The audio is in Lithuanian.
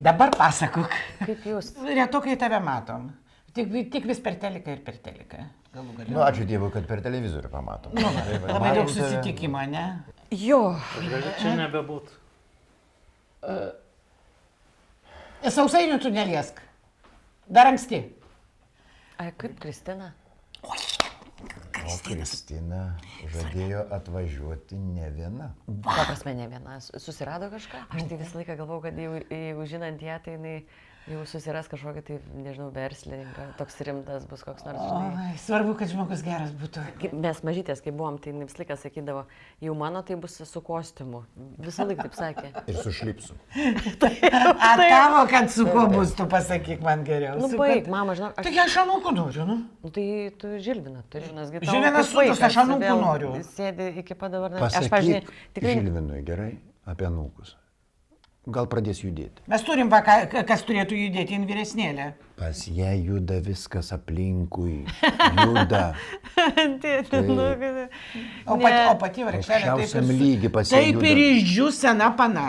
Dabar pasakok. Kaip jūs? Retokai tave matom. Tik vis per teliką ir per teliką. Galų gale. Nu, ačiū Dievui, kad per televizorių pamatom. Nu, Tai va, labai daug matom tave. susitikimo, ne? Jo. Gali čia nebebūt. Sausainių tu neliesk. Dar anksti. Ai, kaip Kristina? O Kristina žadėjo atvažiuoti ne viena. Ta prasme, ne viena. Susirado kažką? Aš tai visą laiką galvau, kad jau žinant ją, tai jinai jau susiras kažkokį, tai, nežinau, verslininką. Toks rimtas bus koks nors, žinai. Oi, svarbu, kad žmogus geras būtų. Mes mažytės, kai buvom, tai jinai visą laiką sakydavo, jau mano tai bus su kostiumu. Visą laiką taip sakė. Ir su šlipsu. A tavo, kad su kuo bus, tu pasakyk man geriau. Nu, Su baig, kuo- mama, žinok, Taigi aš anūkų noriu, nu. Nu, tai tu Žilviną turi, žinai, gi tavo Žilvinas kaip sūnus, vaikas aš anūkų vėl noriu. Sėdi iki pat dabar. Pasakyk Žilvinui gerai apie anūkus. Gal pradės judėti. Mes turim, kas turėtų judėti, jin vyresnėlė. Pas ją juda viskas aplinkui. Juda. O pati vargšelė Aukščiausiam lygy pas ją taip juda. ir išdžius sena pana.